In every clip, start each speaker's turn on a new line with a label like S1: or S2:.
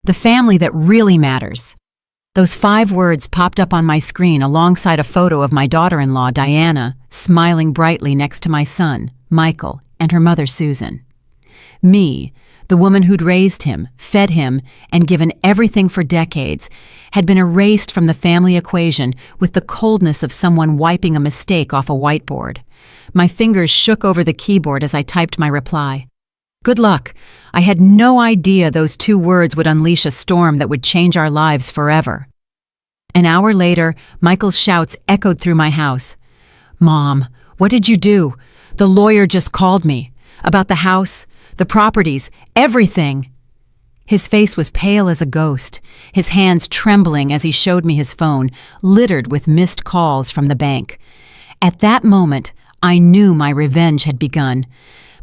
S1: The family that really matters. Those 5 words popped up on my screen alongside a photo of my daughter-in-law, Diana, smiling brightly next to my son, Michael, and her mother, Susan. Me, the woman who'd raised him, fed him, and given everything for decades, had been erased from the family equation with the coldness of someone wiping a mistake off a whiteboard. My fingers shook over the keyboard as I typed my reply. Good luck. I had no idea those 2 words would unleash a storm that would change our lives forever. An hour later, Michael's shouts echoed through my house. "Mom, what did you do? The lawyer just called me. About the house, the properties, everything." His face was pale as a ghost, his hands trembling as he showed me his phone, littered with missed calls from the bank. At that moment, I knew my revenge had begun.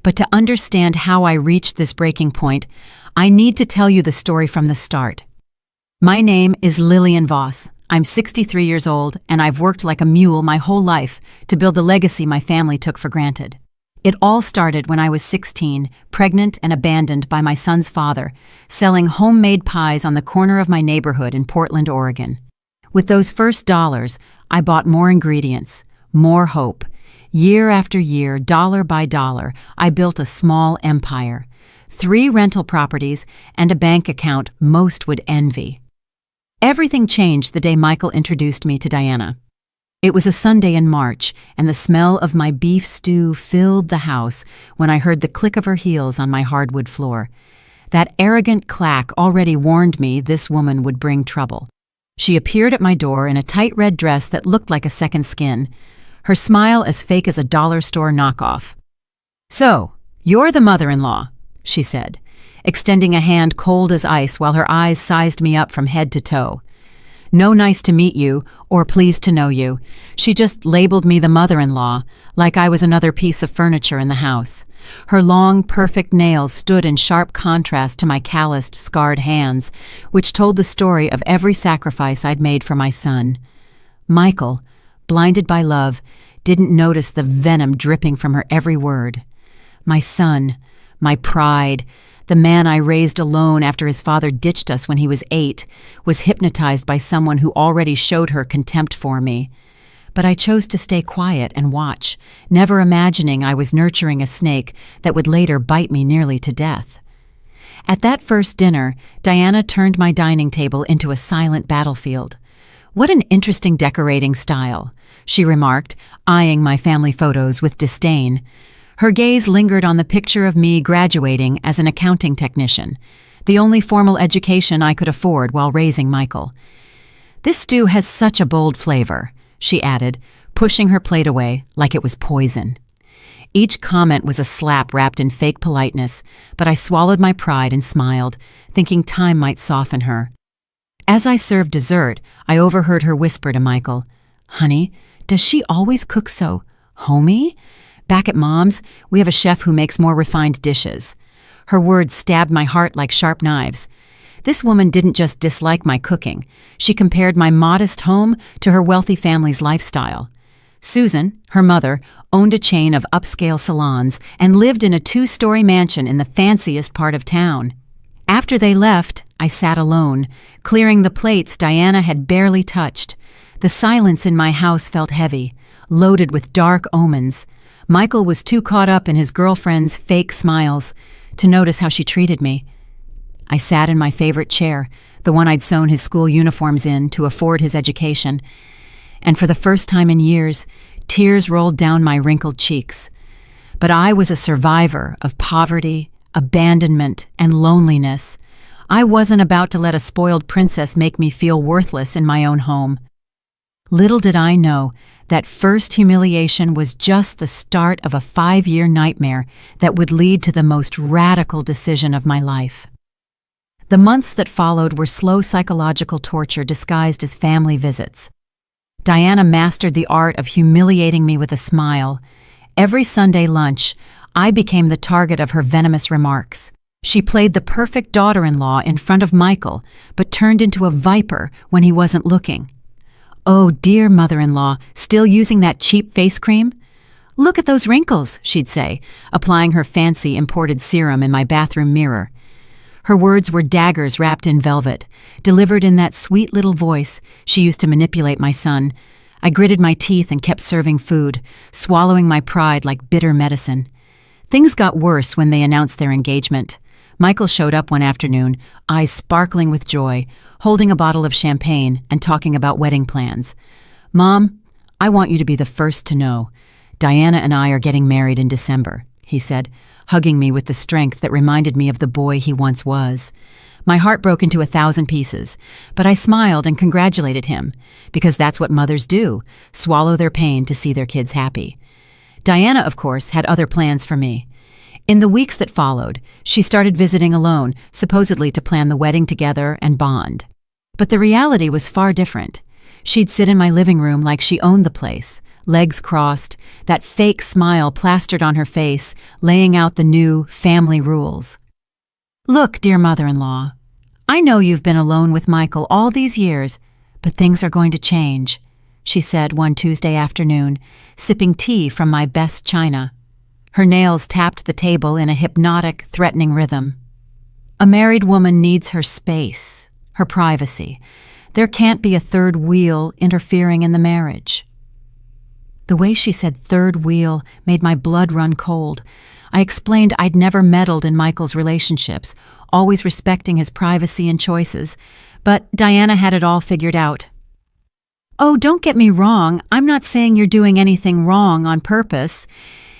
S1: But to understand how I reached this breaking point, I need to tell you the story from the start. My name is Lillian Voss. I'm 63 years old, and I've worked like a mule my whole life to build the legacy my family took for granted. It all started when I was 16, pregnant and abandoned by my son's father, selling homemade pies on the corner of my neighborhood in Portland, Oregon. With those first dollars, I bought more ingredients, more hope. Year after year, dollar by dollar, I built a small empire. 3 rental properties and a bank account most would envy. Everything changed the day Michael introduced me to Diana. It was a Sunday in March, and the smell of my beef stew filled the house when I heard the click of her heels on my hardwood floor. That arrogant clack already warned me this woman would bring trouble. She appeared at my door in a tight red dress that looked like a second skin, her smile as fake as a dollar store knockoff. "So, you're the mother-in-law," she said, extending a hand cold as ice while her eyes sized me up from head to toe. No nice to meet you, or pleased to know you. She just labeled me the mother-in-law, like I was another piece of furniture in the house. Her long, perfect nails stood in sharp contrast to my calloused, scarred hands, which told the story of every sacrifice I'd made for my son. Michael, blinded by love, didn't notice the venom dripping from her every word. My son, my pride, the man I raised alone after his father ditched us when he was 8, was hypnotized by someone who already showed her contempt for me. But I chose to stay quiet and watch, never imagining I was nurturing a snake that would later bite me nearly to death. At that first dinner, Diana turned my dining table into a silent battlefield. "What an interesting decorating style," she remarked, eyeing my family photos with disdain. Her gaze lingered on the picture of me graduating as an accounting technician, the only formal education I could afford while raising Michael. "This stew has such a bold flavor," she added, pushing her plate away like it was poison. Each comment was a slap wrapped in fake politeness, but I swallowed my pride and smiled, thinking time might soften her. As I served dessert, I overheard her whisper to Michael, "Honey, does she always cook so homey? Back at Mom's, we have a chef who makes more refined dishes." Her words stabbed my heart like sharp knives. This woman didn't just dislike my cooking. She compared my modest home to her wealthy family's lifestyle. Susan, her mother, owned a chain of upscale salons and lived in a 2-story mansion in the fanciest part of town. After they left, I sat alone, clearing the plates Diana had barely touched. The silence in my house felt heavy, loaded with dark omens. Michael was too caught up in his girlfriend's fake smiles to notice how she treated me. I sat in my favorite chair, the one I'd sewn his school uniforms in to afford his education, and for the first time in years, tears rolled down my wrinkled cheeks. But I was a survivor of poverty, abandonment, and loneliness. I wasn't about to let a spoiled princess make me feel worthless in my own home. Little did I know that first humiliation was just the start of a 5-year nightmare that would lead to the most radical decision of my life. The months that followed were slow psychological torture disguised as family visits. Diana mastered the art of humiliating me with a smile. Every Sunday lunch, I became the target of her venomous remarks. She played the perfect daughter-in-law in front of Michael, but turned into a viper when he wasn't looking. "Oh, dear mother-in-law, still using that cheap face cream? Look at those wrinkles," she'd say, applying her fancy imported serum in my bathroom mirror. Her words were daggers wrapped in velvet, delivered in that sweet little voice she used to manipulate my son. I gritted my teeth and kept serving food, swallowing my pride like bitter medicine. Things got worse when they announced their engagement. Michael showed up one afternoon, eyes sparkling with joy, holding a bottle of champagne and talking about wedding plans. "Mom, I want you to be the first to know. Diana and I are getting married in December," he said, hugging me with the strength that reminded me of the boy he once was. My heart broke into 1,000 pieces, but I smiled and congratulated him, because that's what mothers do, swallow their pain to see their kids happy. Diana, of course, had other plans for me. In the weeks that followed, she started visiting alone, supposedly to plan the wedding together and bond. But the reality was far different. She'd sit in my living room like she owned the place, legs crossed, that fake smile plastered on her face, laying out the new family rules. "Look, dear mother-in-law, I know you've been alone with Michael all these years, but things are going to change," she said one Tuesday afternoon, sipping tea from my best china. Her nails tapped the table in a hypnotic, threatening rhythm. "A married woman needs her space, her privacy. There can't be a third wheel interfering in the marriage." The way she said third wheel made my blood run cold. I explained I'd never meddled in Michael's relationships, always respecting his privacy and choices, but Diana had it all figured out. "Oh, don't get me wrong, I'm not saying you're doing anything wrong on purpose.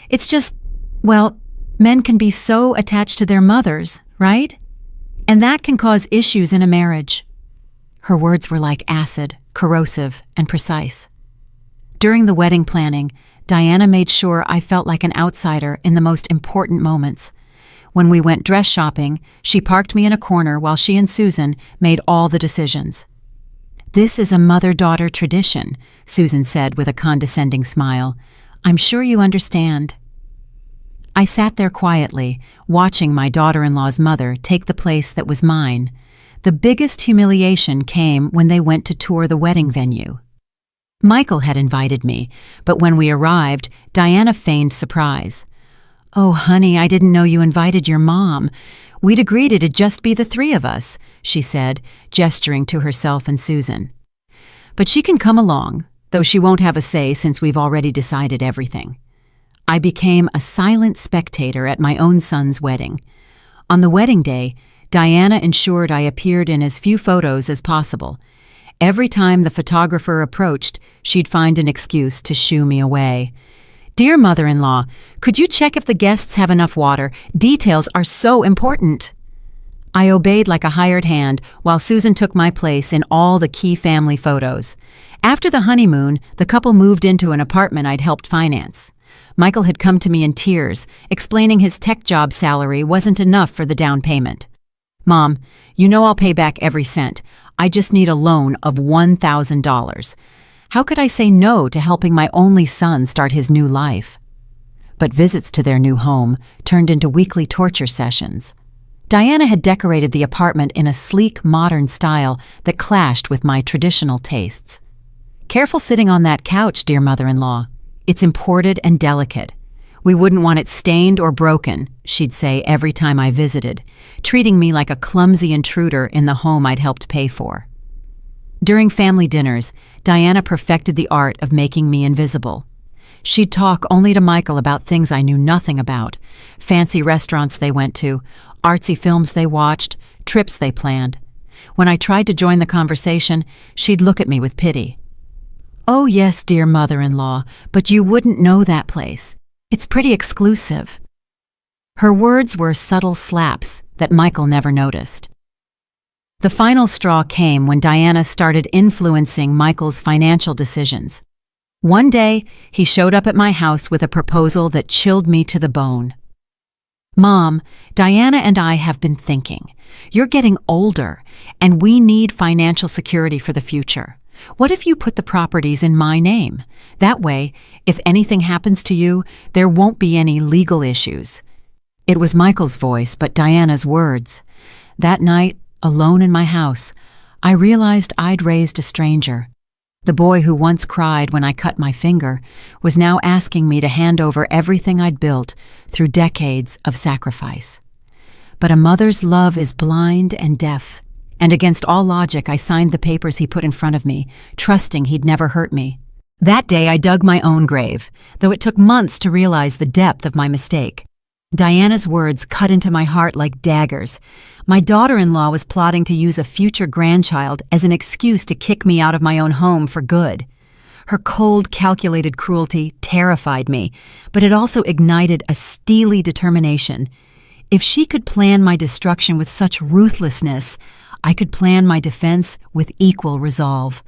S1: It's just, well, men can be so attached to their mothers, right? And that can cause issues in a marriage." Her words were like acid, corrosive and precise. During the wedding planning, Diana made sure I felt like an outsider in the most important moments. When we went dress shopping, she parked me in a corner while she and Susan made all the decisions. "This is a mother-daughter tradition," Susan said with a condescending smile. "I'm sure you understand." I sat there quietly, watching my daughter-in-law's mother take the place that was mine. The biggest humiliation came when they went to tour the wedding venue. Michael had invited me, but when we arrived, Diana feigned surprise. "Oh, honey, I didn't know you invited your mom. We'd agreed it'd just be the three of us," she said, gesturing to herself and Susan. "But she can come along, though she won't have a say since we've already decided everything." I became a silent spectator at my own son's wedding. On the wedding day, Diana ensured I appeared in as few photos as possible. Every time the photographer approached, she'd find an excuse to shoo me away. "Dear mother-in-law, could you check if the guests have enough water? Details are so important." I obeyed like a hired hand while Susan took my place in all the key family photos. After the honeymoon, the couple moved into an apartment I'd helped finance. Michael had come to me in tears, explaining his tech job salary wasn't enough for the down payment. "Mom, you know I'll pay back every cent. I just need a loan of $1,000. How could I say no to helping my only son start his new life?" But visits to their new home turned into weekly torture sessions. Diana had decorated the apartment in a sleek, modern style that clashed with my traditional tastes. "Careful sitting on that couch, dear mother-in-law. It's imported and delicate. We wouldn't want it stained or broken," she'd say every time I visited, treating me like a clumsy intruder in the home I'd helped pay for. During family dinners, Diana perfected the art of making me invisible. She'd talk only to Michael about things I knew nothing about, fancy restaurants they went to, artsy films they watched, trips they planned. When I tried to join the conversation, she'd look at me with pity. "Oh yes, dear mother-in-law, but you wouldn't know that place. It's pretty exclusive." Her words were subtle slaps that Michael never noticed. The final straw came when Diana started influencing Michael's financial decisions. One day, he showed up at my house with a proposal that chilled me to the bone. "Mom, Diana and I have been thinking. You're getting older, and we need financial security for the future. What if you put the properties in my name? That way, if anything happens to you, there won't be any legal issues." It was Michael's voice, but Diana's words. That night, alone in my house, I realized I'd raised a stranger. The boy who once cried when I cut my finger was now asking me to hand over everything I'd built through decades of sacrifice. But a mother's love is blind and deaf, and against all logic I signed the papers he put in front of me, trusting he'd never hurt me. That day I dug my own grave, though it took months to realize the depth of my mistake. Diana's words cut into my heart like daggers. My daughter-in-law was plotting to use a future grandchild as an excuse to kick me out of my own home for good. Her cold, calculated cruelty terrified me, but it also ignited a steely determination. If she could plan my destruction with such ruthlessness, I could plan my defense with equal resolve.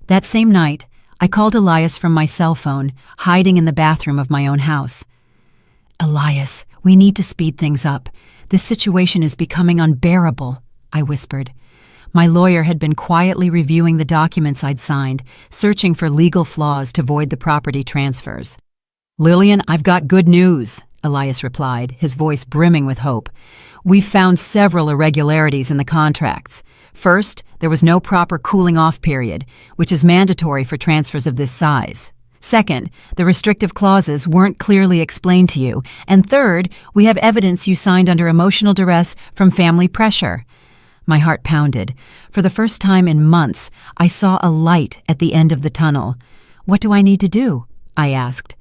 S1: That same night, I called Elias from my cell phone, hiding in the bathroom of my own house. "Elias, we need to speed things up. This situation is becoming unbearable," I whispered. My lawyer had been quietly reviewing the documents I'd signed, searching for legal flaws to void the property transfers. "Lillian, I've got good news," Elias replied, his voice brimming with hope. "We've found several irregularities in the contracts. First, there was no proper cooling-off period, which is mandatory for transfers of this size. Second, the restrictive clauses weren't clearly explained to you. And third, we have evidence you signed under emotional duress from family pressure." My heart pounded. For the first time in months, I saw a light at the end of the tunnel. "What do I need to do?" I asked.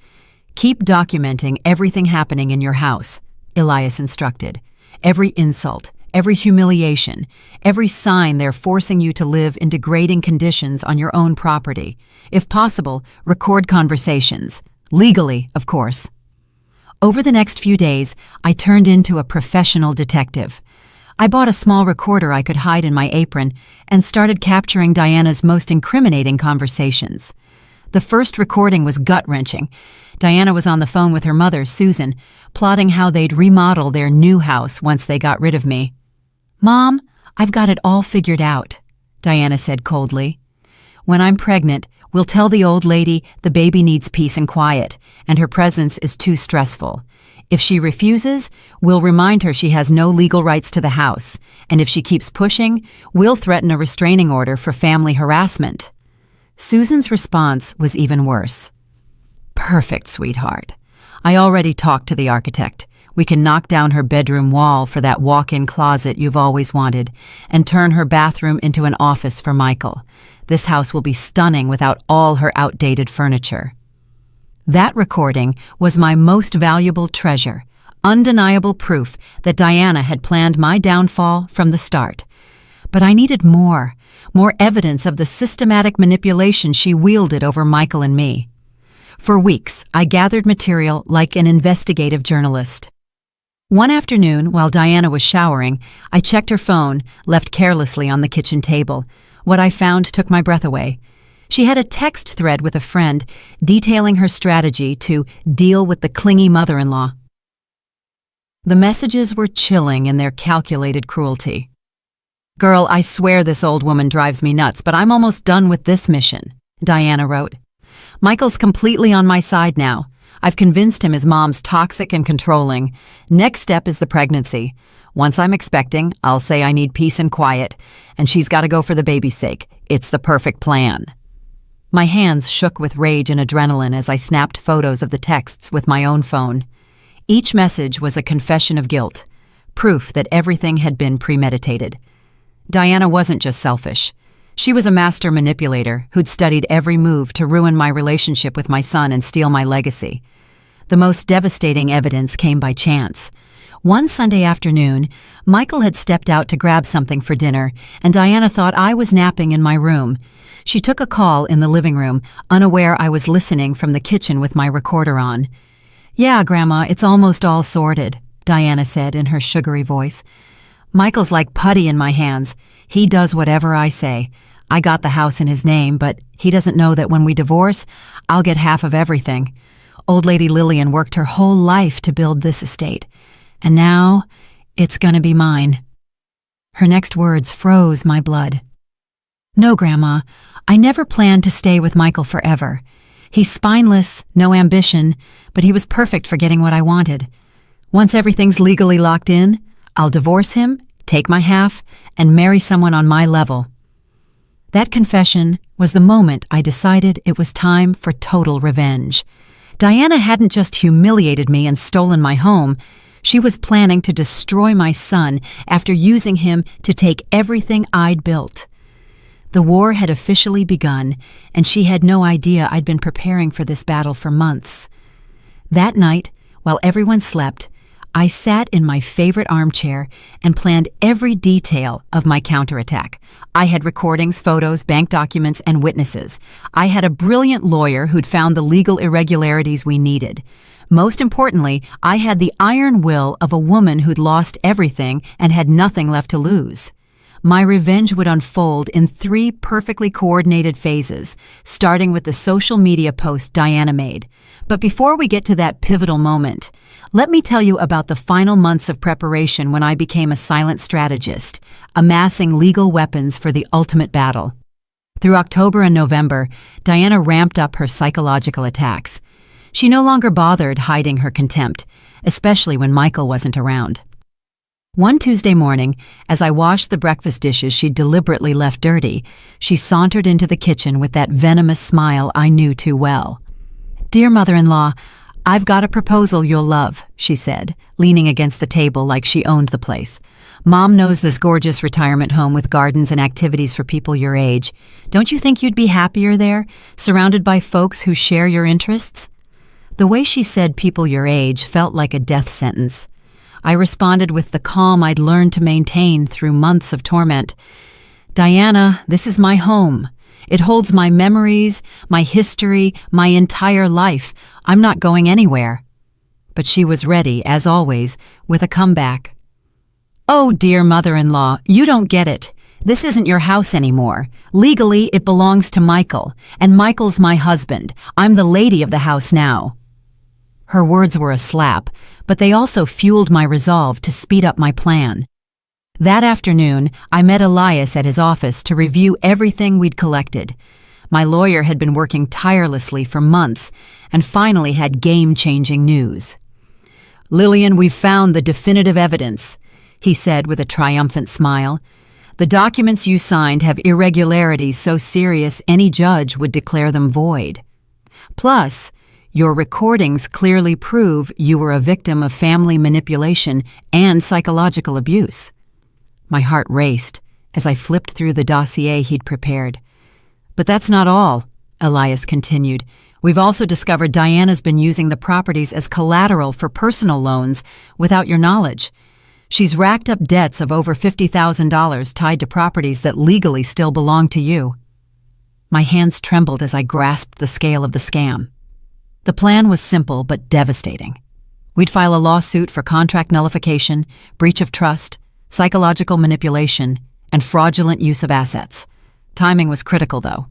S1: "Keep documenting everything happening in your house," Elias instructed. "Every insult, every humiliation, every sign they're forcing you to live in degrading conditions on your own property. If possible, record conversations. Legally, of course." Over the next few days, I turned into a professional detective. I bought a small recorder I could hide in my apron and started capturing Diana's most incriminating conversations. The first recording was gut-wrenching. Diana was on the phone with her mother, Susan, plotting how they'd remodel their new house once they got rid of me. "Mom, I've got it all figured out," Diana said coldly. "When I'm pregnant, we'll tell the old lady the baby needs peace and quiet, and her presence is too stressful. If she refuses, we'll remind her she has no legal rights to the house, and if she keeps pushing, we'll threaten a restraining order for family harassment." Susan's response was even worse. "Perfect, sweetheart. I already talked to the architect. We can knock down her bedroom wall for that walk-in closet you've always wanted, and turn her bathroom into an office for Michael. This house will be stunning without all her outdated furniture." That recording was my most valuable treasure, undeniable proof that Diana had planned my downfall from the start. But I needed more evidence of the systematic manipulation she wielded over Michael and me. For weeks, I gathered material like an investigative journalist. One afternoon, while Diana was showering, I checked her phone, left carelessly on the kitchen table. What I found took my breath away. She had a text thread with a friend detailing her strategy to deal with the clingy mother-in-law. The messages were chilling in their calculated cruelty. "Girl, I swear this old woman drives me nuts, but I'm almost done with this mission," Diana wrote. "Michael's completely on my side now. I've convinced him his mom's toxic and controlling. Next step is the pregnancy. Once I'm expecting, I'll say I need peace and quiet, and she's got to go for the baby's sake. It's the perfect plan." My hands shook with rage and adrenaline as I snapped photos of the texts with my own phone. Each message was a confession of guilt, proof that everything had been premeditated. Diana wasn't just selfish. She was a master manipulator who'd studied every move to ruin my relationship with my son and steal my legacy. The most devastating evidence came by chance. One Sunday afternoon, Michael had stepped out to grab something for dinner, and Diana thought I was napping in my room. She took a call in the living room, unaware I was listening from the kitchen with my recorder on. "Yeah, Grandma, it's almost all sorted," Diana said in her sugary voice. "Michael's like putty in my hands. He does whatever I say. I got the house in his name, but he doesn't know that when we divorce, I'll get half of everything. Old Lady Lillian worked her whole life to build this estate, and now it's gonna be mine." Her next words froze my blood. "No, Grandma, I never planned to stay with Michael forever. He's spineless, no ambition, but he was perfect for getting what I wanted. Once everything's legally locked in, I'll divorce him, take my half, and marry someone on my level." That confession was the moment I decided it was time for total revenge. Diana hadn't just humiliated me and stolen my home, She was planning to destroy my son after using him to take everything I'd built. The war had officially begun, and she had no idea I'd been preparing for this battle for months. That night, while everyone slept, I sat in my favorite armchair and planned every detail of my counterattack. I had recordings, photos, bank documents, and witnesses. I had a brilliant lawyer who'd found the legal irregularities we needed. Most importantly, I had the iron will of a woman who'd lost everything and had nothing left to lose. My revenge would unfold in 3 perfectly coordinated phases, starting with the social media post Diana made. But before we get to that pivotal moment, let me tell you about the final months of preparation when I became a silent strategist, amassing legal weapons for the ultimate battle. Through October and November, Diana ramped up her psychological attacks. She no longer bothered hiding her contempt, especially when Michael wasn't around. One Tuesday morning, as I washed the breakfast dishes she'd deliberately left dirty, she sauntered into the kitchen with that venomous smile I knew too well. "Dear mother-in-law, I've got a proposal you'll love," she said, leaning against the table like she owned the place. "Mom knows this gorgeous retirement home with gardens and activities for people your age. Don't you think you'd be happier there, surrounded by folks who share your interests?" The way she said people your age felt like a death sentence. I responded with the calm I'd learned to maintain through months of torment. "Diana, this is my home. It holds my memories, my history, my entire life. I'm not going anywhere." But she was ready, as always, with a comeback. "Oh, dear mother-in-law, you don't get it. This isn't your house anymore. Legally, it belongs to Michael, and Michael's my husband. I'm the lady of the house now." Her words were a slap, but they also fueled my resolve to speed up my plan. That afternoon, I met Elias at his office to review everything we'd collected. My lawyer had been working tirelessly for months and finally had game-changing news. "Lillian, we've found the definitive evidence," he said with a triumphant smile. "The documents you signed have irregularities so serious any judge would declare them void. Plus, your recordings clearly prove you were a victim of family manipulation and psychological abuse." My heart raced as I flipped through the dossier he'd prepared. "But that's not all," Elias continued. "We've also discovered Diana's been using the properties as collateral for personal loans without your knowledge. She's racked up debts of over $50,000 tied to properties that legally still belong to you." My hands trembled as I grasped the scale of the scam. The plan was simple but devastating. We'd file a lawsuit for contract nullification, breach of trust, psychological manipulation, and fraudulent use of assets. Timing was critical, though.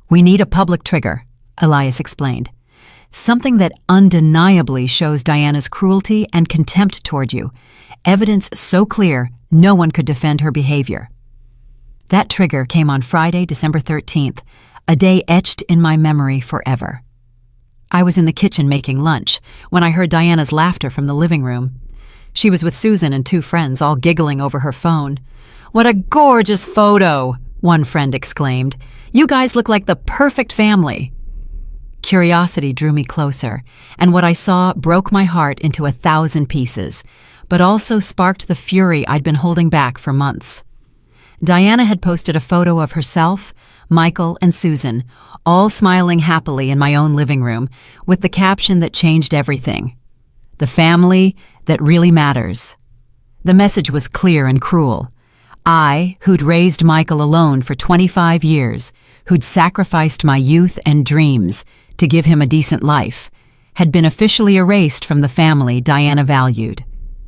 S1: "We need a public trigger," Elias explained. "Something that undeniably shows Diana's cruelty and contempt toward you. Evidence so clear, no one could defend her behavior." That trigger came on Friday, December 13th, a day etched in my memory forever. I was in the kitchen making lunch when I heard Diana's laughter from the living room. She was with Susan and 2 friends, all giggling over her phone. "What a gorgeous photo!" one friend exclaimed. "You guys look like the perfect family." Curiosity drew me closer, and what I saw broke my heart into 1,000 pieces, but also sparked the fury I'd been holding back for months. Diana had posted a photo of herself, Michael, and Susan, all smiling happily in my own living room, with the caption that changed everything: "The family that really matters." The message was clear and cruel. I, who'd raised Michael alone for 25 years, who'd sacrificed my youth and dreams to give him a decent life, had been officially erased from the family Diana valued.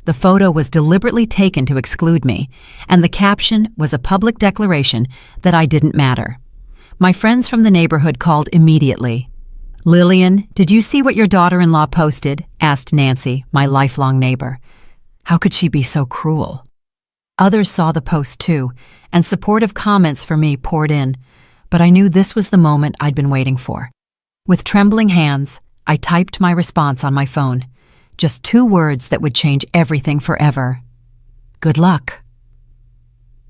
S1: The photo was deliberately taken to exclude me, and the caption was a public declaration that I didn't matter. My friends from the neighborhood called immediately. "Lillian, did you see what your daughter-in-law posted?" asked Nancy, my lifelong neighbor. How could she be so cruel? Others saw the post too, and supportive comments for me poured in, but I knew this was the moment I'd been waiting for. With trembling hands, I typed my response on my phone. Just 2 words that would change everything forever. "Good luck."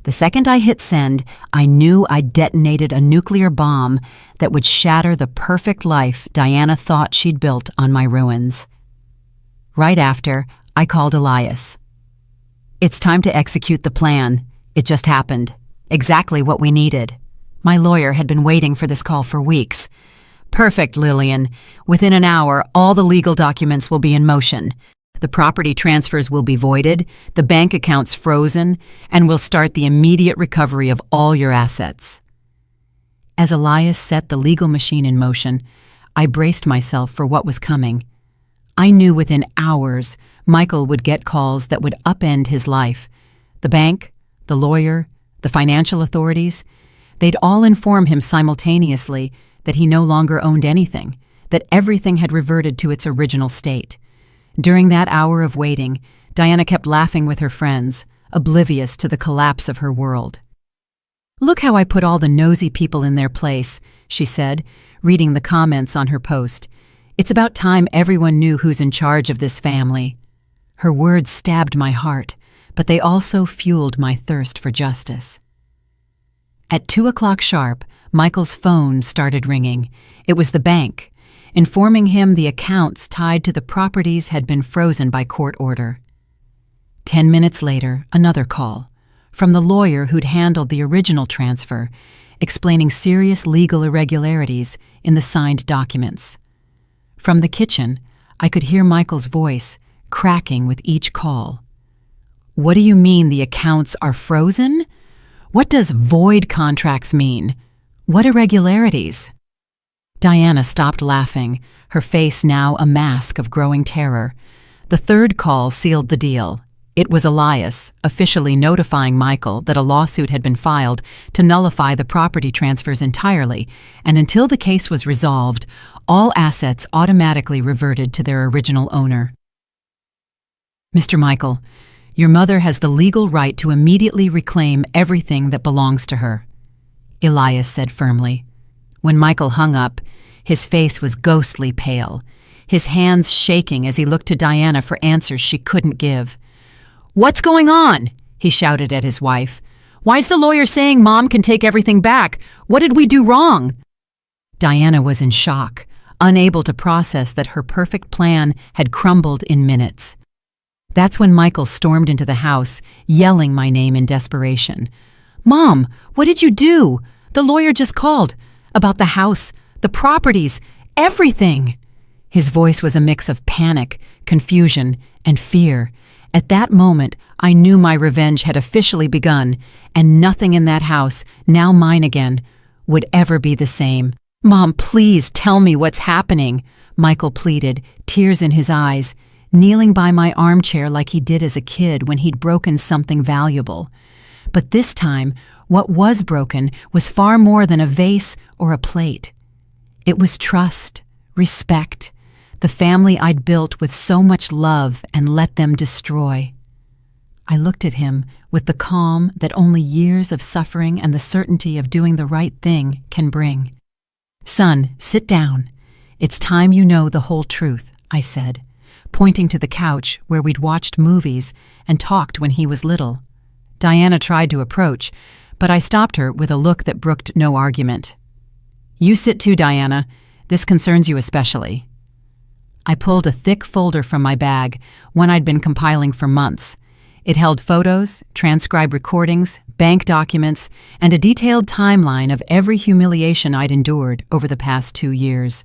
S1: The second I hit send, I knew I'd detonated a nuclear bomb that would shatter the perfect life Diana thought she'd built on my ruins. Right after, I called Elias. "It's time to execute the plan. It just happened. Exactly what we needed." My lawyer had been waiting for this call for weeks. "Perfect, Lillian. Within an hour, all the legal documents will be in motion. The property transfers will be voided, the bank accounts frozen, and we'll start the immediate recovery of all your assets." As Elias set the legal machine in motion, I braced myself for what was coming. I knew within hours Michael would get calls that would upend his life. The bank, the lawyer, the financial authorities, they'd all inform him simultaneously that he no longer owned anything, that everything had reverted to its original state. During that hour of waiting, Diana kept laughing with her friends, oblivious to the collapse of her world. "Look how I put all the nosy people in their place," she said, reading the comments on her post. "It's about time everyone knew who's in charge of this family." Her words stabbed my heart, but they also fueled my thirst for justice. At 2:00 sharp, Michael's phone started ringing. It was the bank, informing him the accounts tied to the properties had been frozen by court order. 10 minutes later, another call, from the lawyer who'd handled the original transfer, explaining serious legal irregularities in the signed documents. From the kitchen, I could hear Michael's voice, cracking with each call. "What do you mean the accounts are frozen? What does void contracts mean? What irregularities?" Diana stopped laughing, her face now a mask of growing terror. The third call sealed the deal. It was Elias, officially notifying Michael that a lawsuit had been filed to nullify the property transfers entirely, and until the case was resolved, all assets automatically reverted to their original owner. "Mr. Michael, your mother has the legal right to immediately reclaim everything that belongs to her," Elias said firmly. When Michael hung up, his face was ghostly pale, his hands shaking as he looked to Diana for answers she couldn't give. "What's going on?" he shouted at his wife. "Why's the lawyer saying Mom can take everything back? What did we do wrong?" Diana was in shock, unable to process that her perfect plan had crumbled in minutes. That's when Michael stormed into the house, yelling my name in desperation. "Mom, what did you do? The lawyer just called. About the house, the properties, everything." His voice was a mix of panic, confusion, and fear. At that moment, I knew my revenge had officially begun, and nothing in that house, now mine again, would ever be the same. "Mom, please tell me what's happening," Michael pleaded, tears in his eyes, kneeling by my armchair like he did as a kid when he'd broken something valuable. But this time, what was broken was far more than a vase or a plate. It was trust, respect, the family I'd built with so much love and let them destroy. I looked at him with the calm that only years of suffering and the certainty of doing the right thing can bring. "Son, sit down. It's time you know the whole truth," I said, pointing to the couch where we'd watched movies and talked when he was little. Diana tried to approach, but I stopped her with a look that brooked no argument. "You sit too, Diana. This concerns you especially." I pulled a thick folder from my bag, one I'd been compiling for months. It held photos, transcribed recordings, bank documents, and a detailed timeline of every humiliation I'd endured over the past 2 years.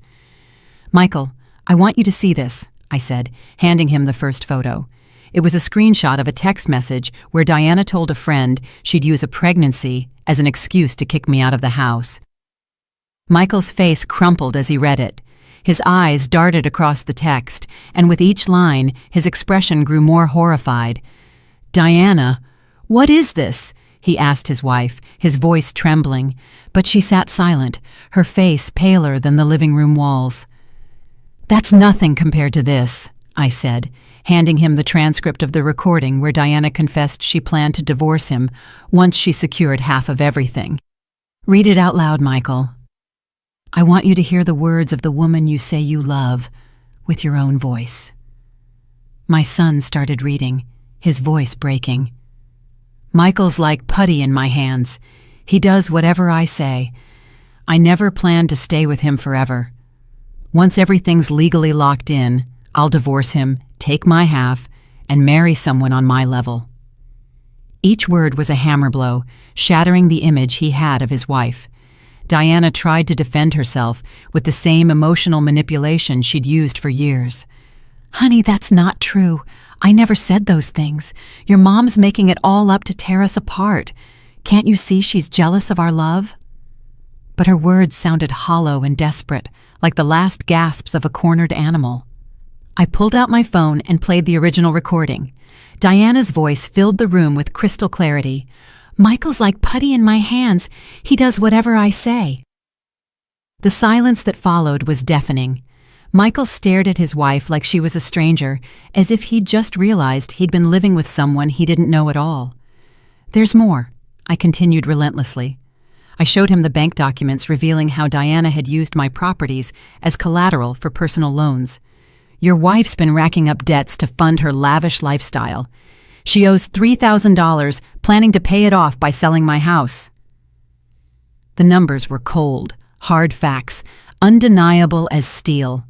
S1: "Michael, I want you to see this," I said, handing him the first photo. It was a screenshot of a text message where Diana told a friend she'd use a pregnancy as an excuse to kick me out of the house. Michael's face crumpled as he read it. His eyes darted across the text, and with each line, his expression grew more horrified. "Diana, what is this?" he asked his wife, his voice trembling, but she sat silent, her face paler than the living room walls. "That's nothing compared to this," I said, handing him the transcript of the recording where Diana confessed she planned to divorce him once she secured half of everything. "Read it out loud, Michael. I want you to hear the words of the woman you say you love with your own voice." My son started reading, his voice breaking. "Michael's like putty in my hands. He does whatever I say. I never planned to stay with him forever. Once everything's legally locked in, I'll divorce him, take my half, and marry someone on my level. Each word was a hammer blow, shattering the image he had of his wife. Diana tried to defend herself with the same emotional manipulation she'd used for years. "Honey, that's not true. I never said those things. Your mom's making it all up to tear us apart. Can't you see she's jealous of our love?" But her words sounded hollow and desperate, like the last gasps of a cornered animal. I pulled out my phone and played the original recording. Diana's voice filled the room with crystal clarity. "Michael's like putty in my hands. He does whatever I say." The silence that followed was deafening. Michael stared at his wife like she was a stranger, as if he'd just realized he'd been living with someone he didn't know at all. "There's more," I continued relentlessly. I showed him the bank documents revealing how Diana had used my properties as collateral for personal loans. "Your wife's been racking up debts to fund her lavish lifestyle. She owes $3,000, planning to pay it off by selling my house." The numbers were cold, hard facts, undeniable as steel.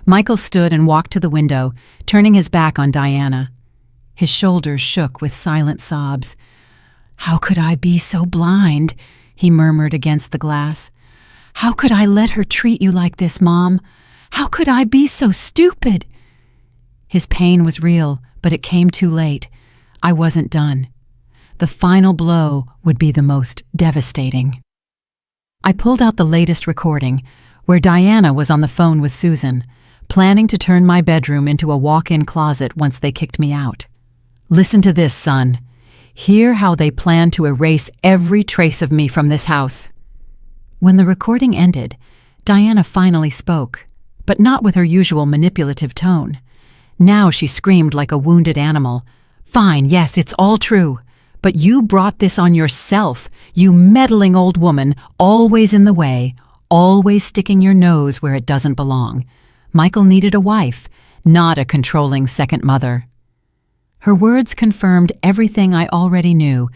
S1: Michael stood and walked to the window, turning his back on Diana. His shoulders shook with silent sobs. "How could I be so blind?" he murmured against the glass. "How could I let her treat you like this, Mom? How could I be so stupid?" His pain was real, but it came too late. I wasn't done. The final blow would be the most devastating. I pulled out the latest recording, where Diana was on the phone with Susan, planning to turn my bedroom into a walk-in closet once they kicked me out. "Listen to this, son. Hear how they plan to erase every trace of me from this house." When the recording ended, Diana finally spoke, but not with her usual manipulative tone. Now she screamed like a wounded animal. "Fine, yes, it's all true. But you brought this on yourself, you meddling old woman, always in the way, always sticking your nose where it doesn't belong. Michael needed a wife, not a controlling second mother." Her words confirmed everything I already knew,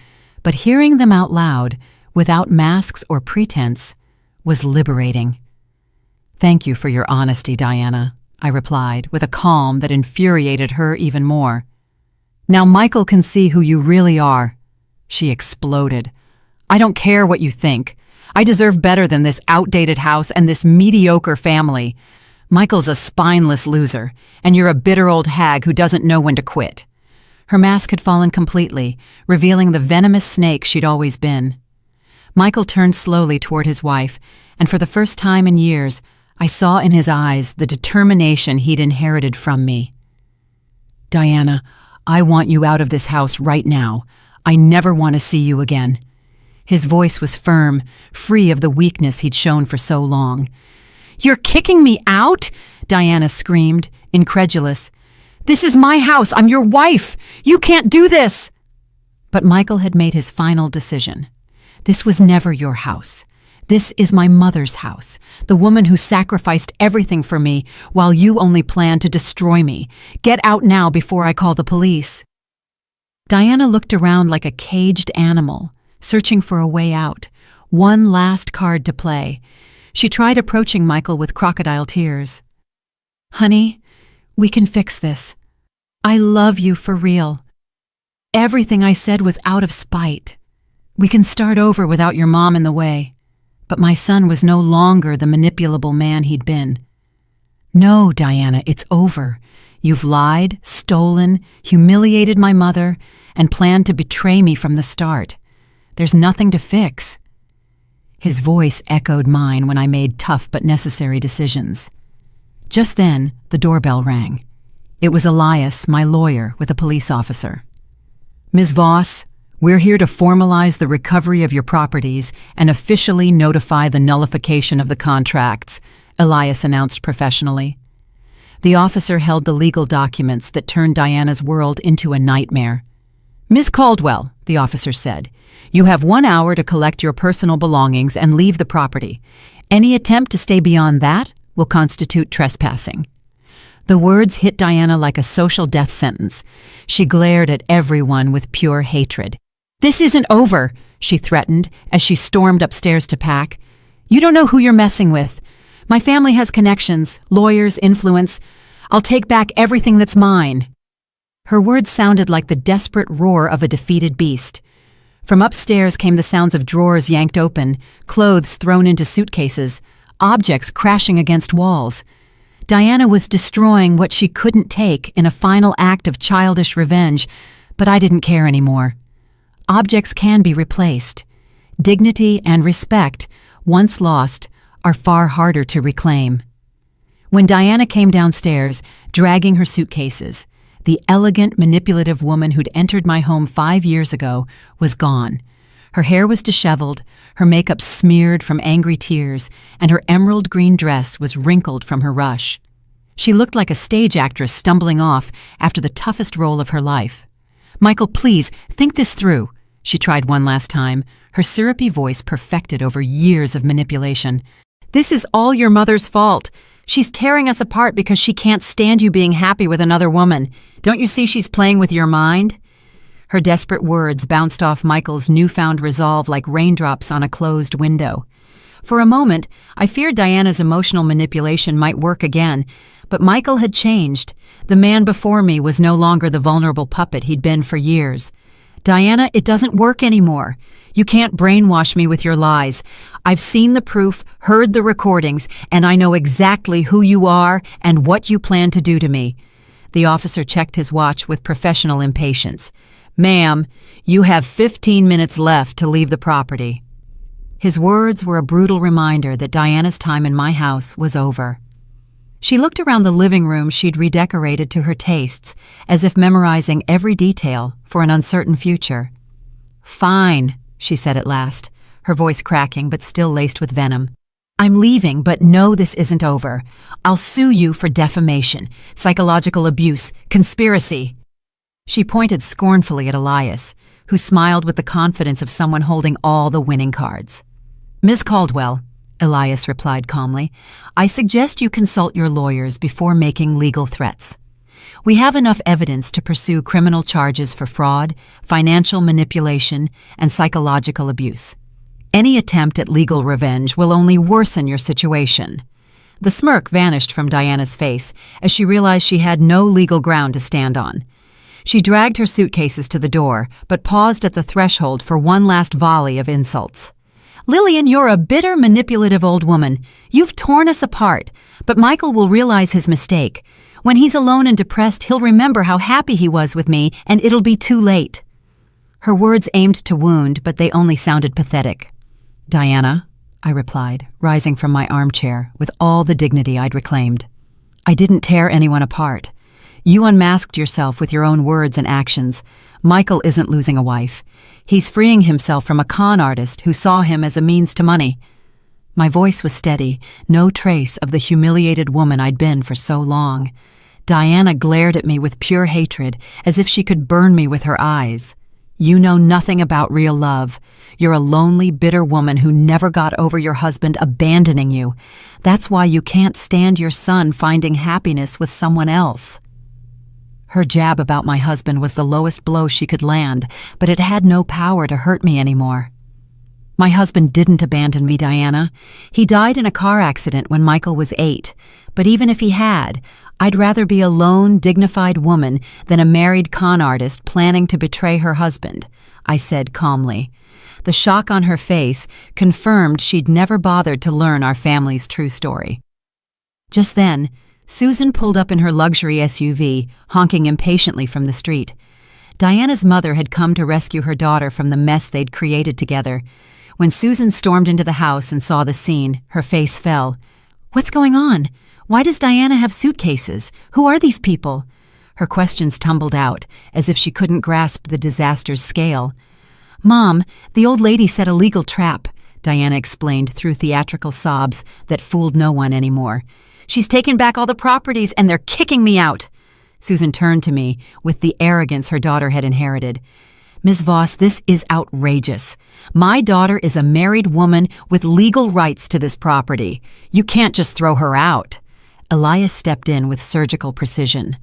S1: but hearing them out loud, without masks or pretense, was liberating. "Thank you for your honesty, Diana," I replied, with a calm that infuriated her even more. "Now Michael can see who you really are." She exploded. "I don't care what you think. I deserve better than this outdated house and this mediocre family. Michael's a spineless loser, and you're a bitter old hag who doesn't know when to quit." Her mask had fallen completely, revealing the venomous snake she'd always been. Michael turned slowly toward his wife, and for the first time in years, I saw in his eyes the determination he'd inherited from me. "Diana, I want you out of this house right now. I never want to see you again." His voice was firm, free of the weakness he'd shown for so long. "You're kicking me out?" Diana screamed, incredulous. "This is my house. I'm your wife. You can't do this." But Michael had made his final decision. "This was never your house. This is my mother's house, the woman who sacrificed everything for me while you only planned to destroy me. Get out now before I call the police." Diana looked around like a caged animal, searching for a way out, one last card to play. She tried approaching Michael with crocodile tears. "Honey, we can fix this. I love you for real. Everything I said was out of spite. We can start over without your mom in the way." But my son was no longer the manipulable man he'd been. "No, Diana, it's over. You've lied, stolen, humiliated my mother, and planned to betray me from the start. There's nothing to fix." His voice echoed mine when I made tough but necessary decisions. Just then, the doorbell rang. It was Elias, my lawyer, with a police officer. "Ms. Voss, we're here to formalize the recovery of your properties and officially notify the nullification of the contracts," Elias announced professionally. The officer held the legal documents that turned Diana's world into a nightmare. "Ms. Caldwell," the officer said, "you have 1 hour to collect your personal belongings and leave the property. Any attempt to stay beyond that will constitute trespassing." The words hit Diana like a social death sentence. She glared at everyone with pure hatred. "This isn't over," she threatened as she stormed upstairs to pack. "You don't know who you're messing with. My family has connections, lawyers, influence. I'll take back everything that's mine." Her words sounded like the desperate roar of a defeated beast. From upstairs came the sounds of drawers yanked open, clothes thrown into suitcases, objects crashing against walls. Diana was destroying what she couldn't take in a final act of childish revenge, but I didn't care anymore. Objects can be replaced. Dignity and respect, once lost, are far harder to reclaim. When Diana came downstairs, dragging her suitcases, the elegant, manipulative woman who'd entered my home 5 years ago was gone. Her hair was disheveled, her makeup smeared from angry tears, and her emerald green dress was wrinkled from her rush. She looked like a stage actress stumbling off after the toughest role of her life. "Michael, please, think this through," she tried one last time, her syrupy voice perfected over years of manipulation. "This is all your mother's fault. She's tearing us apart because she can't stand you being happy with another woman. Don't you see she's playing with your mind?" Her desperate words bounced off Michael's newfound resolve like raindrops on a closed window. For a moment, I feared Diana's emotional manipulation might work again, but Michael had changed. The man before me was no longer the vulnerable puppet he'd been for years. "Diana, it doesn't work anymore. You can't brainwash me with your lies. I've seen the proof, heard the recordings, and I know exactly who you are and what you plan to do to me." The officer checked his watch with professional impatience. "Ma'am, you have 15 minutes left to leave the property." His words were a brutal reminder that Diana's time in my house was over. She looked around the living room she'd redecorated to her tastes, as if memorizing every detail for an uncertain future. "Fine," she said at last, her voice cracking but still laced with venom. "I'm leaving, but no, this isn't over. I'll sue you for defamation, psychological abuse, conspiracy." She pointed scornfully at Elias, who smiled with the confidence of someone holding all the winning cards. "Ms. Caldwell," Elias replied calmly, "I suggest you consult your lawyers before making legal threats. We have enough evidence to pursue criminal charges for fraud, financial manipulation, and psychological abuse. Any attempt at legal revenge will only worsen your situation." The smirk vanished from Diana's face as she realized she had no legal ground to stand on. She dragged her suitcases to the door, but paused at the threshold for one last volley of insults. "Lillian, you're a bitter, manipulative old woman. You've torn us apart, but Michael will realize his mistake. When he's alone and depressed, he'll remember how happy he was with me, and it'll be too late." Her words aimed to wound, but they only sounded pathetic. "Diana," I replied, rising from my armchair with all the dignity I'd reclaimed. "I didn't tear anyone apart. You unmasked yourself with your own words and actions. Michael isn't losing a wife. He's freeing himself from a con artist who saw him as a means to money." My voice was steady, no trace of the humiliated woman I'd been for so long. Diana glared at me with pure hatred, as if she could burn me with her eyes. "You know nothing about real love. You're a lonely, bitter woman who never got over your husband abandoning you. That's why you can't stand your son finding happiness with someone else." Her jab about my husband was the lowest blow she could land, but it had no power to hurt me anymore. "My husband didn't abandon me, Diana. He died in a car accident when Michael was 8. But even if he had, I'd rather be a lone, dignified woman than a married con artist planning to betray her husband," I said calmly. The shock on her face confirmed she'd never bothered to learn our family's true story. Just then, Susan pulled up in her luxury SUV, honking impatiently from the street. Diana's mother had come to rescue her daughter from the mess they'd created together. When Susan stormed into the house and saw the scene, her face fell. "What's going on? Why does Diana have suitcases? Who are these people?" Her questions tumbled out, as if she couldn't grasp the disaster's scale. "Mom, the old lady set a legal trap," Diana explained through theatrical sobs that fooled no one anymore. "She's taken back all the properties and they're kicking me out." Susan turned to me with the arrogance her daughter had inherited. "Ms. Voss, this is outrageous. My daughter is a married woman with legal rights to this property. You can't just throw her out." Elias stepped in with surgical precision.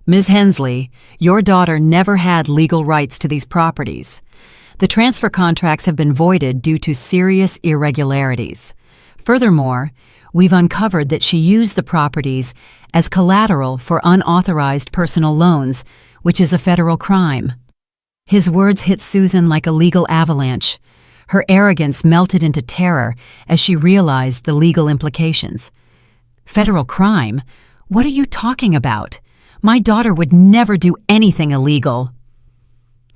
S1: "Ms. Hensley, your daughter never had legal rights to these properties. The transfer contracts have been voided due to serious irregularities. Furthermore, we've uncovered that she used the properties as collateral for unauthorized personal loans, which is a federal crime. His words hit Susan like a legal avalanche. Her arrogance melted into terror as she realized the legal implications. Federal crime? What are you talking about? My daughter would never do anything illegal.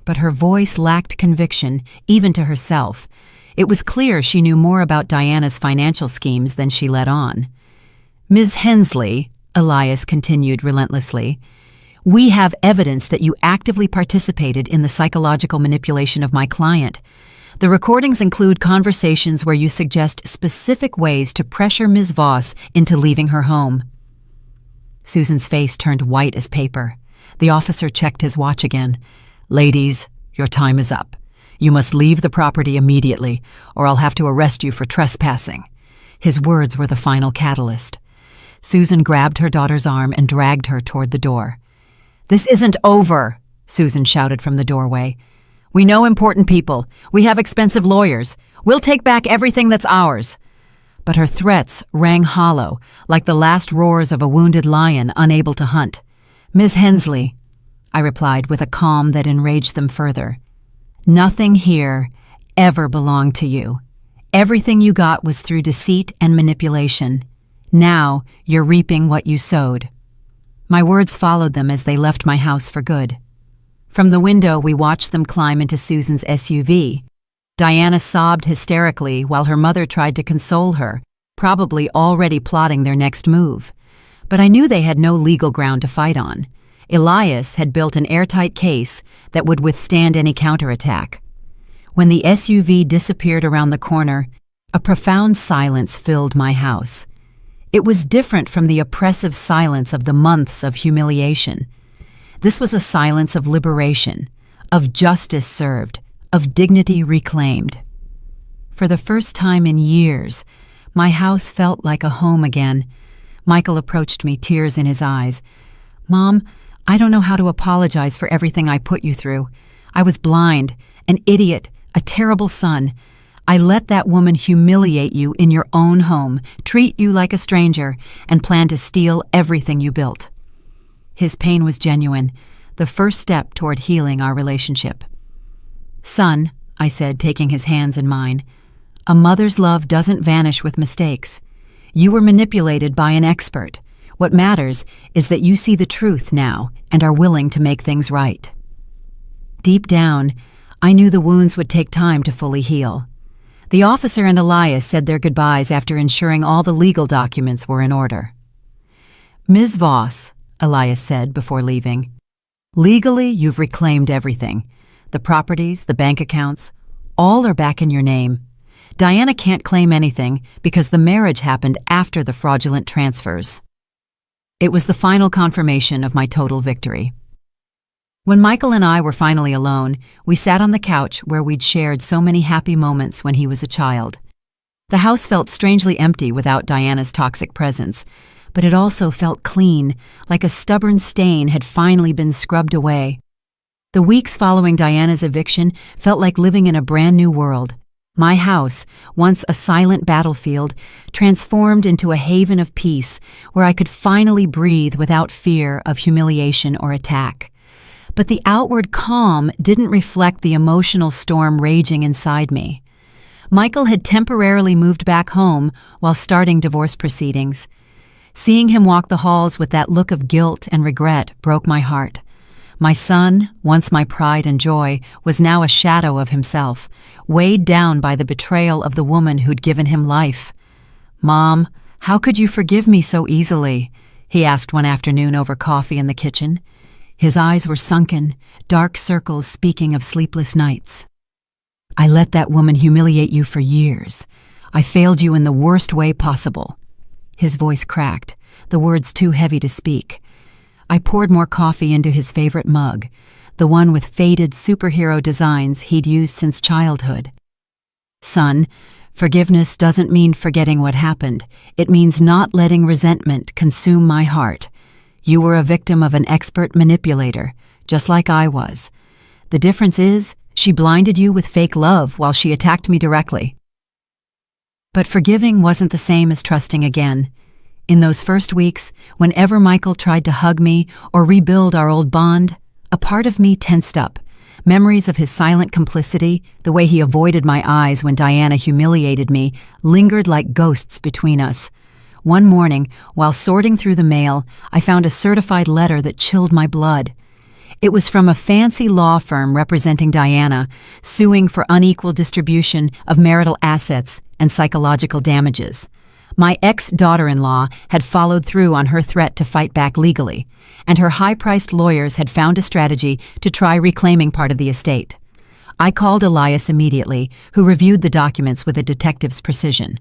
S1: But her voice lacked conviction, even to herself. It was clear she knew more about Diana's financial schemes than she let on. Ms. Hensley, Elias continued relentlessly, we have evidence that you actively participated in the psychological manipulation of my client. The recordings include conversations where you suggest specific ways to pressure Ms. Voss into leaving her home. Susan's face turned white as paper. The officer checked his watch again. Ladies, your time is up. You must leave the property immediately, or I'll have to arrest you for trespassing. His words were the final catalyst. Susan grabbed her daughter's arm and dragged her toward the door. This isn't over, Susan shouted from the doorway. We know important people. We have expensive lawyers. We'll take back everything that's ours. But her threats rang hollow, like the last roars of a wounded lion unable to hunt. Ms. Hensley, I replied with a calm that enraged them further. Nothing here ever belonged to you. Everything you got was through deceit and manipulation. Now you're reaping what you sowed. My words followed them as they left my house for good. From the window, we watched them climb into Susan's SUV. Diana sobbed hysterically while her mother tried to console her, probably already plotting their next move. But I knew they had no legal ground to fight on. Elias had built an airtight case that would withstand any counterattack. When the SUV disappeared around the corner, a profound silence filled my house. It was different from the oppressive silence of the months of humiliation. This was a silence of liberation, of justice served, of dignity reclaimed. For the first time in years, my house felt like a home again. Michael approached me, tears in his eyes. Mom, I don't know how to apologize for everything I put you through. I was blind, an idiot, a terrible son. I let that woman humiliate you in your own home, treat you like a stranger, and plan to steal everything you built. His pain was genuine, the first step toward healing our relationship. Son, I said, taking his hands in mine, a mother's love doesn't vanish with mistakes. You were manipulated by an expert. What matters is that you see the truth now and are willing to make things right. Deep down, I knew the wounds would take time to fully heal. The officer and Elias said their goodbyes after ensuring all the legal documents were in order. Ms. Voss, Elias said before leaving, legally you've reclaimed everything. The properties, the bank accounts, all are back in your name. Diana can't claim anything because the marriage happened after the fraudulent transfers. It was the final confirmation of my total victory. When Michael and I were finally alone, we sat on the couch where we'd shared so many happy moments when he was a child. The house felt strangely empty without Diana's toxic presence, but it also felt clean, like a stubborn stain had finally been scrubbed away. The weeks following Diana's eviction felt like living in a brand new world. My house, once a silent battlefield, transformed into a haven of peace where I could finally breathe without fear of humiliation or attack. But the outward calm didn't reflect the emotional storm raging inside me. Michael had temporarily moved back home while starting divorce proceedings. Seeing him walk the halls with that look of guilt and regret broke my heart. My son, once my pride and joy, was now a shadow of himself, weighed down by the betrayal of the woman who'd given him life. Mom, how could you forgive me so easily? He asked one afternoon over coffee in the kitchen. His eyes were sunken, dark circles speaking of sleepless nights. I let that woman humiliate you for years. I failed you in the worst way possible. His voice cracked, the words too heavy to speak. I poured more coffee into his favorite mug, the one with faded superhero designs he'd used since childhood. Son, forgiveness doesn't mean forgetting what happened. It means not letting resentment consume my heart. You were a victim of an expert manipulator, just like I was. The difference is, she blinded you with fake love while she attacked me directly. But forgiving wasn't the same as trusting again. In those first weeks, whenever Michael tried to hug me or rebuild our old bond, a part of me tensed up. Memories of his silent complicity, the way he avoided my eyes when Diana humiliated me, lingered like ghosts between us. One morning, while sorting through the mail, I found a certified letter that chilled my blood. It was from a fancy law firm representing Diana, suing for unequal distribution of marital assets and psychological damages. My ex-daughter-in-law had followed through on her threat to fight back legally, and her high-priced lawyers had found a strategy to try reclaiming part of the estate. I called Elias immediately, who reviewed the documents with a detective's precision.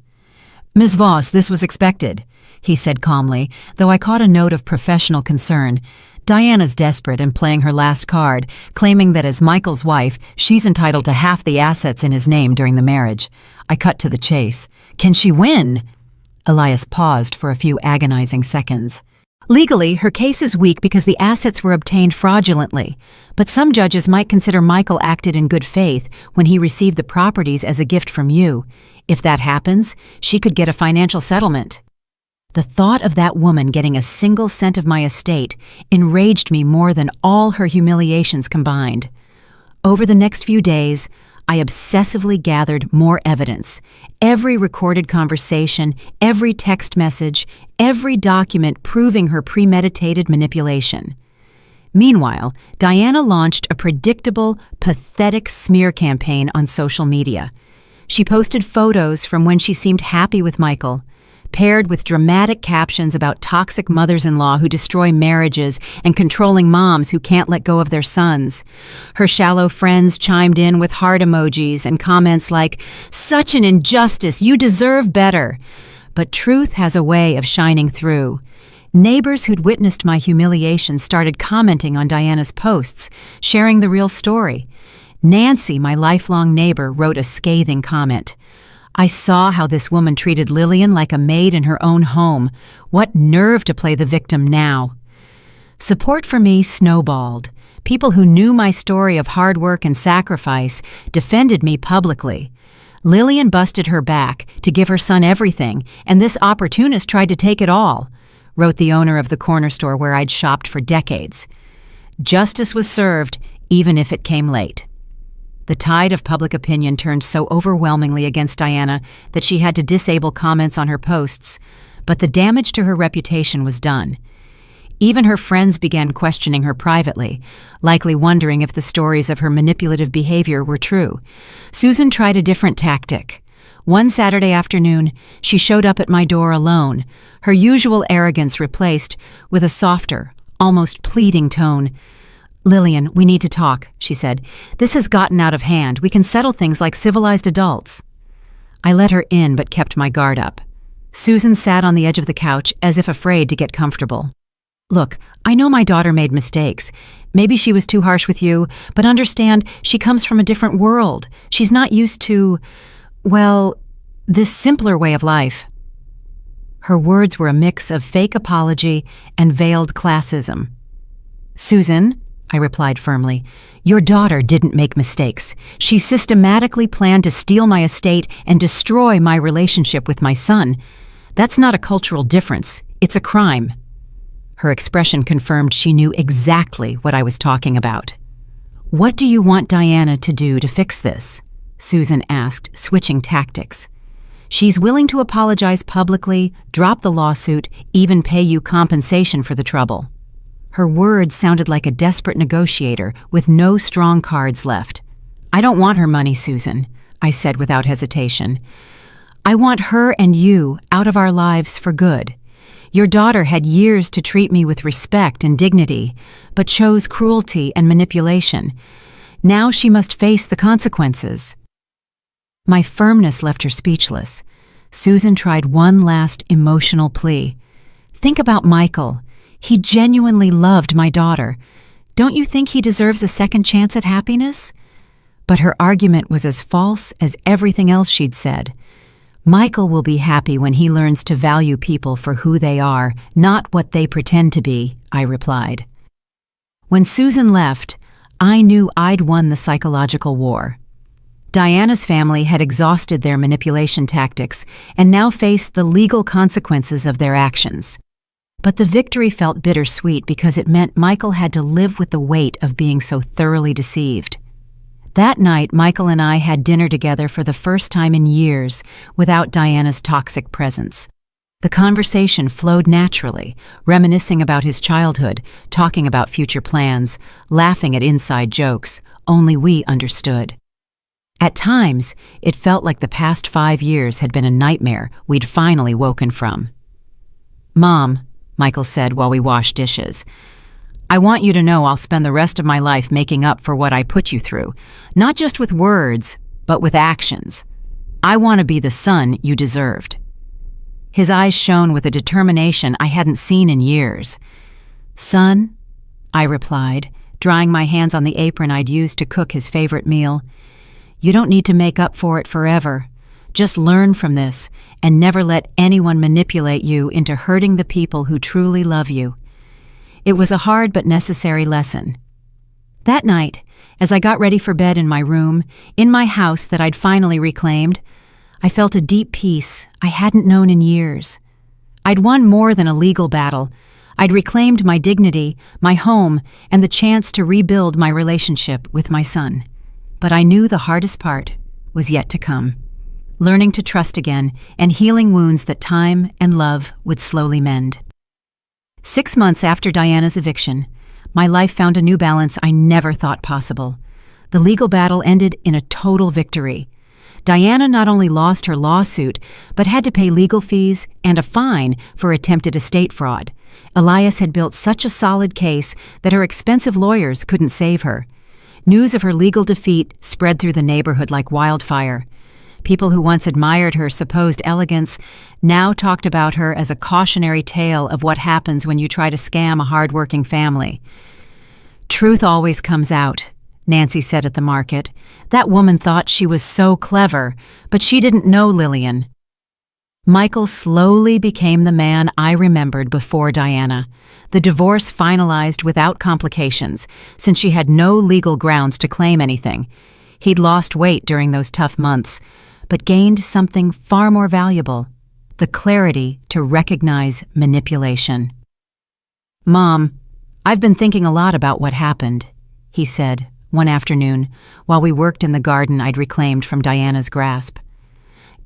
S1: "Ms. Voss, this was expected," he said calmly, though I caught a note of professional concern. "Diana's desperate and playing her last card, claiming that as Michael's wife, she's entitled to half the assets in his name during the marriage." I cut to the chase. "Can she win?" Elias paused for a few agonizing seconds. "Legally, her case is weak because the assets were obtained fraudulently, but some judges might consider Michael acted in good faith when he received the properties as a gift from you. If that happens, she could get a financial settlement." The thought of that woman getting a single cent of my estate enraged me more than all her humiliations combined. Over the next few days, I obsessively gathered more evidence. Every recorded conversation, every text message, every document proving her premeditated manipulation. Meanwhile, Diana launched a predictable, pathetic smear campaign on social media. She posted photos from when she seemed happy with Michael, paired with dramatic captions about toxic mothers-in-law who destroy marriages and controlling moms who can't let go of their sons. Her shallow friends chimed in with heart emojis and comments like, "Such an injustice, you deserve better." But truth has a way of shining through. Neighbors who'd witnessed my humiliation started commenting on Diana's posts, sharing the real story. Nancy, my lifelong neighbor, wrote a scathing comment. "I saw how this woman treated Lillian like a maid in her own home. What nerve to play the victim now." Support for me snowballed. People who knew my story of hard work and sacrifice defended me publicly. Lillian busted her back to give her son everything, and this opportunist tried to take it all, wrote the owner of the corner store where I'd shopped for decades. Justice was served, even if it came late. The tide of public opinion turned so overwhelmingly against Diana that she had to disable comments on her posts, but the damage to her reputation was done. Even her friends began questioning her privately, likely wondering if the stories of her manipulative behavior were true. Susan tried a different tactic. One Saturday afternoon, she showed up at my door alone, her usual arrogance replaced with a softer, almost pleading tone. "Lillian, we need to talk," she said. "This has gotten out of hand. We can settle things like civilized adults." I let her in but kept my guard up. Susan sat on the edge of the couch as if afraid to get comfortable. "Look, I know my daughter made mistakes. Maybe she was too harsh with you, but understand she comes from a different world. She's not used to, well, this simpler way of life." Her words were a mix of fake apology and veiled classism. "Susan," I replied firmly, "your daughter didn't make mistakes. She systematically planned to steal my estate and destroy my relationship with my son. That's not a cultural difference. It's a crime." Her expression confirmed she knew exactly what I was talking about. "What do you want Diana to do to fix this?" Susan asked, switching tactics. "She's willing to apologize publicly, drop the lawsuit, even pay you compensation for the trouble." Her words sounded like a desperate negotiator with no strong cards left. "I don't want her money, Susan," I said without hesitation. "I want her and you out of our lives for good. Your daughter had years to treat me with respect and dignity, but chose cruelty and manipulation. Now she must face the consequences." My firmness left her speechless. Susan tried one last emotional plea. "Think about Michael. He genuinely loved my daughter. Don't you think he deserves a second chance at happiness?" But her argument was as false as everything else she'd said. "Michael will be happy when he learns to value people for who they are, not what they pretend to be," I replied. When Susan left, I knew I'd won the psychological war. Diana's family had exhausted their manipulation tactics and now faced the legal consequences of their actions. But the victory felt bittersweet because it meant Michael had to live with the weight of being so thoroughly deceived. That night, Michael and I had dinner together for the first time in years without Diana's toxic presence. The conversation flowed naturally, reminiscing about his childhood, talking about future plans, laughing at inside jokes, only we understood. At times, it felt like the past 5 years had been a nightmare we'd finally woken from. "Mom," Michael said while we washed dishes, "I want you to know I'll spend the rest of my life making up for what I put you through, not just with words, but with actions. I want to be the son you deserved." His eyes shone with a determination I hadn't seen in years. "Son," I replied, drying my hands on the apron I'd used to cook his favorite meal, "you don't need to make up for it forever. Just learn from this and never let anyone manipulate you into hurting the people who truly love you." It was a hard but necessary lesson. That night, as I got ready for bed in my room, in my house that I'd finally reclaimed, I felt a deep peace I hadn't known in years. I'd won more than a legal battle. I'd reclaimed my dignity, my home, and the chance to rebuild my relationship with my son. But I knew the hardest part was yet to come. Learning to trust again and healing wounds that time and love would slowly mend. 6 months after Diana's eviction, my life found a new balance I never thought possible. The legal battle ended in a total victory. Diana not only lost her lawsuit, but had to pay legal fees and a fine for attempted estate fraud. Elias had built such a solid case that her expensive lawyers couldn't save her. News of her legal defeat spread through the neighborhood like wildfire. People who once admired her supposed elegance now talked about her as a cautionary tale of what happens when you try to scam a hard-working family. "Truth always comes out," Nancy said at the market. "That woman thought she was so clever, but she didn't know Lillian." Michael slowly became the man I remembered before Diana. The divorce finalized without complications, since she had no legal grounds to claim anything. He'd lost weight during those tough months, but gained something far more valuable: the clarity to recognize manipulation. "Mom, I've been thinking a lot about what happened," he said one afternoon while we worked in the garden I'd reclaimed from Diana's grasp.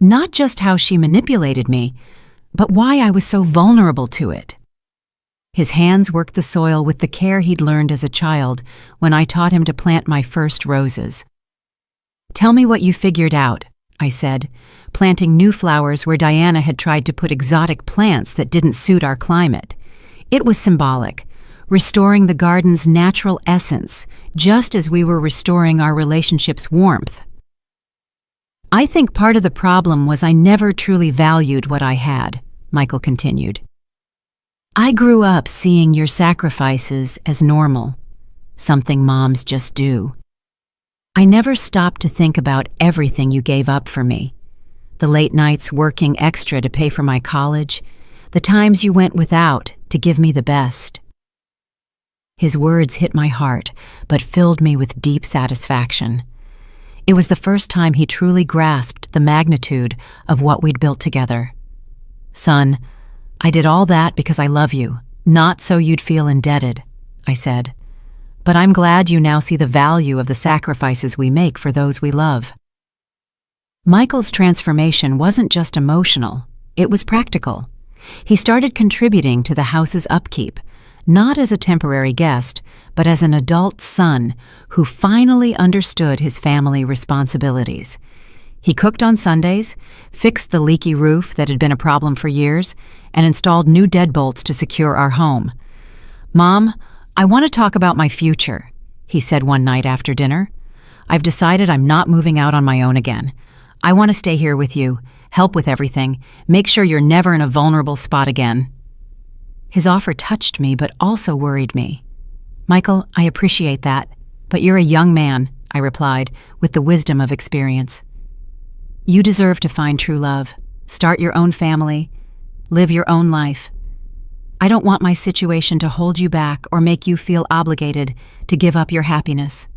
S1: "Not just how she manipulated me, but why I was so vulnerable to it." His hands worked the soil with the care he'd learned as a child when I taught him to plant my first roses. "Tell me what you figured out," I said, planting new flowers where Diana had tried to put exotic plants that didn't suit our climate. It was symbolic, restoring the garden's natural essence, just as we were restoring our relationship's warmth. "I think part of the problem was I never truly valued what I had," Michael continued. "I grew up seeing your sacrifices as normal, something moms just do. I never stopped to think about everything you gave up for me. The late nights working extra to pay for my college, the times you went without to give me the best." His words hit my heart, but filled me with deep satisfaction. It was the first time he truly grasped the magnitude of what we'd built together. "Son, I did all that because I love you, not so you'd feel indebted," I said. "But I'm glad you now see the value of the sacrifices we make for those we love." Michael's transformation wasn't just emotional, it was practical. He started contributing to the house's upkeep, not as a temporary guest, but as an adult son who finally understood his family responsibilities. He cooked on Sundays, fixed the leaky roof that had been a problem for years, and installed new deadbolts to secure our home. "Mom, I want to talk about my future," he said one night after dinner. "I've decided I'm not moving out on my own again. I want to stay here with you, help with everything, make sure you're never in a vulnerable spot again." His offer touched me but also worried me. "Michael, I appreciate that, but you're a young man," I replied with the wisdom of experience. "You deserve to find true love, start your own family, live your own life. I don't want my situation to hold you back or make you feel obligated to give up your happiness."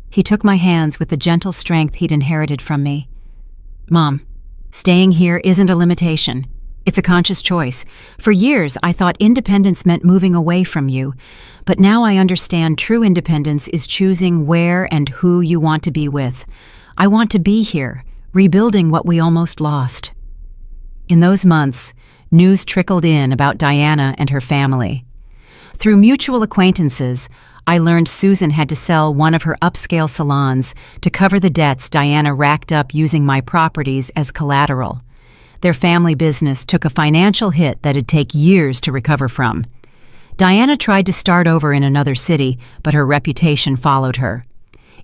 S1: He took my hands with the gentle strength he'd inherited from me. Mom, staying here isn't a limitation. It's a conscious choice. For years, I thought independence meant moving away from you, but now I understand true independence is choosing where and who you want to be with. I want to be here, rebuilding what we almost lost. In those months, news trickled in about Diana and her family. Through mutual acquaintances, I learned Susan had to sell one of her upscale salons to cover the debts Diana racked up using my properties as collateral. Their family business took a financial hit that'd take years to recover from. Diana tried to start over in another city, but her reputation followed her.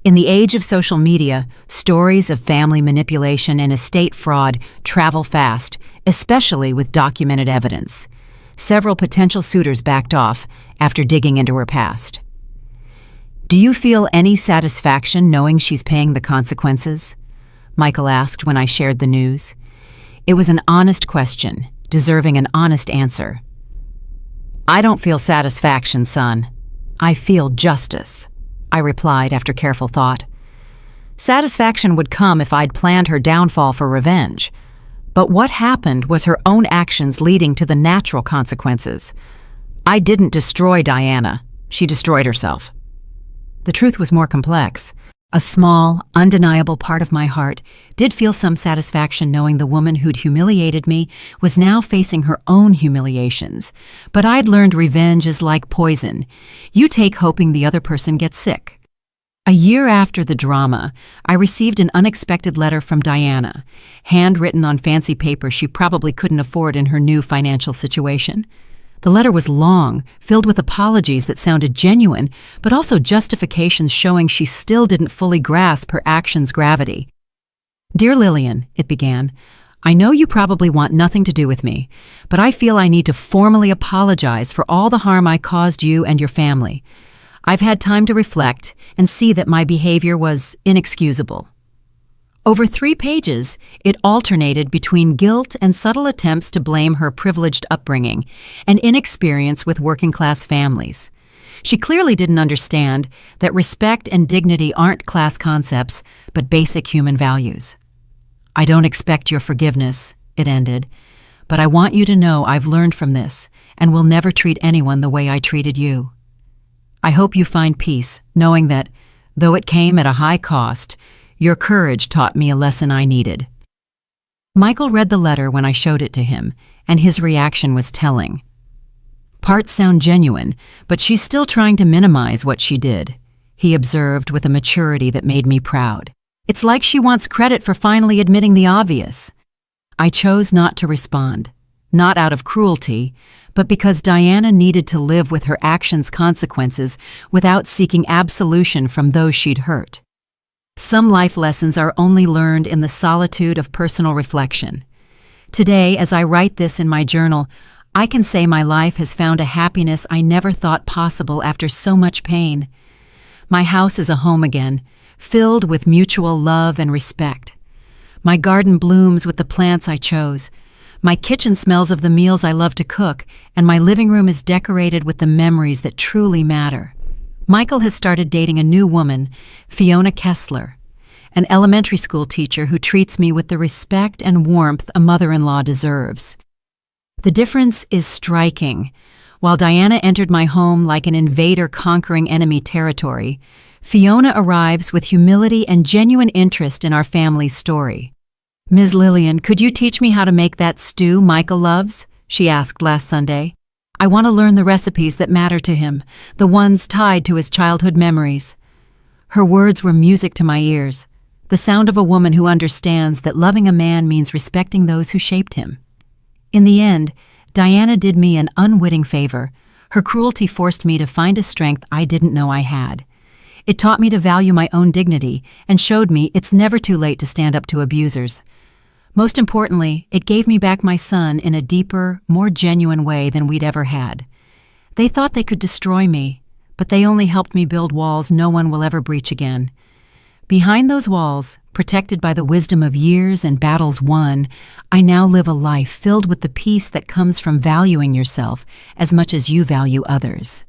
S1: In the age of social media, stories of family manipulation and estate fraud travel fast, especially with documented evidence. Several potential suitors backed off after digging into her past. Do you feel any satisfaction knowing she's paying the consequences? Michael asked when I shared the news. It was an honest question, deserving an honest answer. I don't feel satisfaction, son. I feel justice, I replied after careful thought. Satisfaction would come if I'd planned her downfall for revenge. But what happened was her own actions leading to the natural consequences. I didn't destroy Diana. She destroyed herself. The truth was more complex. A small, undeniable part of my heart did feel some satisfaction knowing the woman who'd humiliated me was now facing her own humiliations. But I'd learned revenge is like poison. You take hoping the other person gets sick. A year after the drama, I received an unexpected letter from Diana, handwritten on fancy paper she probably couldn't afford in her new financial situation. The letter was long, filled with apologies that sounded genuine, but also justifications showing she still didn't fully grasp her actions' gravity. Dear Lillian, it began, I know you probably want nothing to do with me, but I feel I need to formally apologize for all the harm I caused you and your family. I've had time to reflect and see that my behavior was inexcusable. Over 3 pages, it alternated between guilt and subtle attempts to blame her privileged upbringing and inexperience with working-class families. She clearly didn't understand that respect and dignity aren't class concepts, but basic human values. I don't expect your forgiveness, it ended, but I want you to know I've learned from this and will never treat anyone the way I treated you. I hope you find peace, knowing that, though it came at a high cost, your courage taught me a lesson I needed. Michael read the letter when I showed it to him, and his reaction was telling. Parts sound genuine, but she's still trying to minimize what she did, he observed with a maturity that made me proud. It's like she wants credit for finally admitting the obvious. I chose not to respond, not out of cruelty, but because Diana needed to live with her actions' consequences without seeking absolution from those she'd hurt. Some life lessons are only learned in the solitude of personal reflection. Today, as I write this in my journal, I can say my life has found a happiness I never thought possible after so much pain. My house is a home again, filled with mutual love and respect. My garden blooms with the plants I chose. My kitchen smells of the meals I love to cook, and my living room is decorated with the memories that truly matter. Michael has started dating a new woman, Fiona Kessler, an elementary school teacher who treats me with the respect and warmth a mother-in-law deserves. The difference is striking. While Diana entered my home like an invader conquering enemy territory, Fiona arrives with humility and genuine interest in our family's story. Ms. Lillian, could you teach me how to make that stew Michael loves? She asked last Sunday. I want to learn the recipes that matter to him, the ones tied to his childhood memories. Her words were music to my ears, the sound of a woman who understands that loving a man means respecting those who shaped him. In the end, Diana did me an unwitting favor. Her cruelty forced me to find a strength I didn't know I had. It taught me to value my own dignity and showed me it's never too late to stand up to abusers. Most importantly, it gave me back my son in a deeper, more genuine way than we'd ever had. They thought they could destroy me, but they only helped me build walls no one will ever breach again. Behind those walls, protected by the wisdom of years and battles won, I now live a life filled with the peace that comes from valuing yourself as much as you value others.